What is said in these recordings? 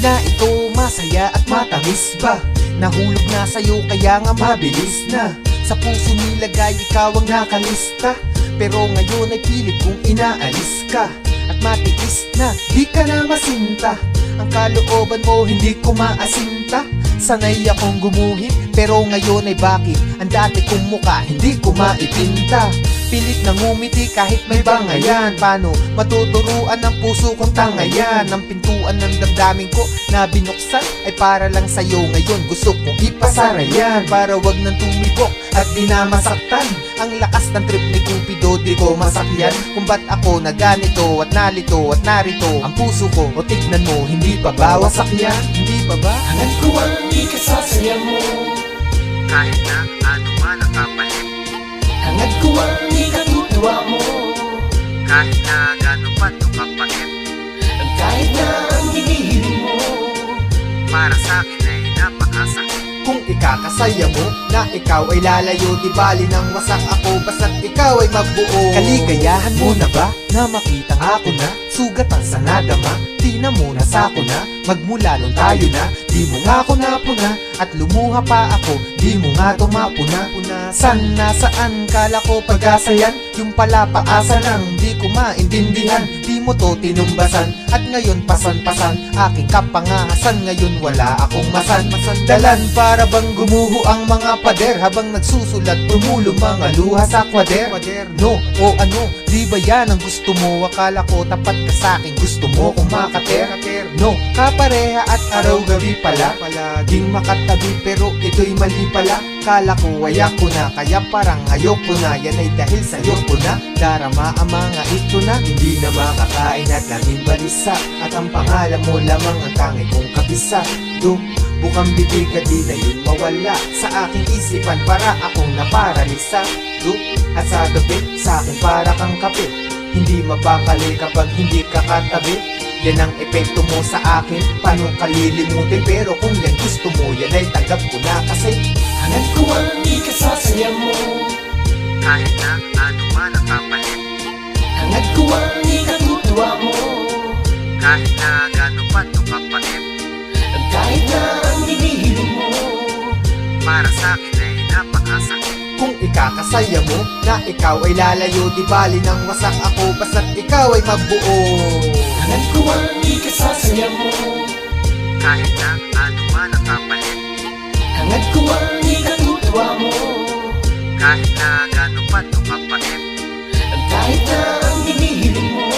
na ito masaya at matamis ba? Nahulog na sa'yo kaya nga mabilis na. Sa puso nilagay ikaw ang nakalista, pero ngayon ay pilit kong inaalis ka. At matiis na, di ka na masinta. Ang kalooban mo hindi ko maasinta. Sanay akong gumuhit, pero ngayon ay bakit ang dati kong mukha hindi ko maipinta. Pilit na ngumiti kahit may bangayan. Paano matuturuan ang puso kong tangayan? Ang pintuan ng damdamin ko na binuksan ay para lang sa'yo. Ngayon gusto kong ipasara yan, para wag nang tumibok at di na masaktan. Ang lakas ng trip ni Cupido di ko masakyan kung ba't ako na ganito at nalito at narito ang puso ko. O tignan mo, hindi pa ba wasakyan? Hindi pa ba? Hangad ko ang ikasasaya mo, Kahit na ano man ang kapalit, hangad ko ang ikatutuwa mo, kahit na gano'n pa ito kapait, kahit na ang hinihiling mo. para sa'kin ay napakasakit. Kung ikakasaya mo na ikaw ay lalayo, di bali nang wasak ako, basta't ikaw ay mabuo. Kaligayahan mo na ba na makitang ako na sugatan sa nadama? Di na muna sako na, magmula nung tayo na. Di mo nga ako napuna at lumuha pa ako, di mo nga tumapuna. San nasaan kala ko pag-asayan, yung pala paasa lang di ko maintindihan. Di mo to tinumbasan at ngayon pasan-pasan aking kapangahasan. Ngayon wala akong masan-dalan, para bang gumuho ang mga pader habang nagsusulat tumulong mga luha sa kwaderno. O ano, di ba yan ang gusto mo? Akala ko tapat ka sa'kin, gusto mo kung makater-no. Kapareha at araw-gabi pala, palaging makatabi pero ito'y mali pala. Kala ko wayak ko na, kaya parang ayoko na. Yan ay dahil sa'yo ko na darama ang mga ito na hindi na makakain at naging balisa. At ang pangalan mo lamang ang tangi kong kabisa. Bukang bibig at di na yun mawala sa aking isipan, para akong naparalisa. At sa gabi, sa akin para kang kape, hindi mapakali kapag hindi ka katabi. Yan ang epekto mo sa akin, paano kalilimutin? Pero kung yan gusto mo, yan ay tanggap ko na kasi Hangad ko ang ikasasaya mo, kahit na ano man ang kapalit, hangad ko ang ikatutuwa mo, kahit na gano'n pa ito kapait, kahit na ang hinihiling mo. para sa'kin ay napakasakit. Kung ikakasaya mo na ikaw ay lalayo, di bali nang wasak ako, basta't ikaw ay mabuo. Hangad ko ang ikasasaya mo, Kahit na ano man ang kapalit, hangad ko ang ikatutuwa mo, kahit na gano'n pa ito kapait, kahit na ang hinihiling mo.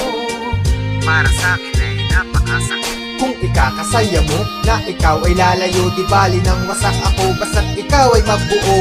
para sa'kin ay napakasakit. Kung ikakasaya mo na ikaw ay lalayo, di bali nang wasak ako, basta't ikaw ay mabuo.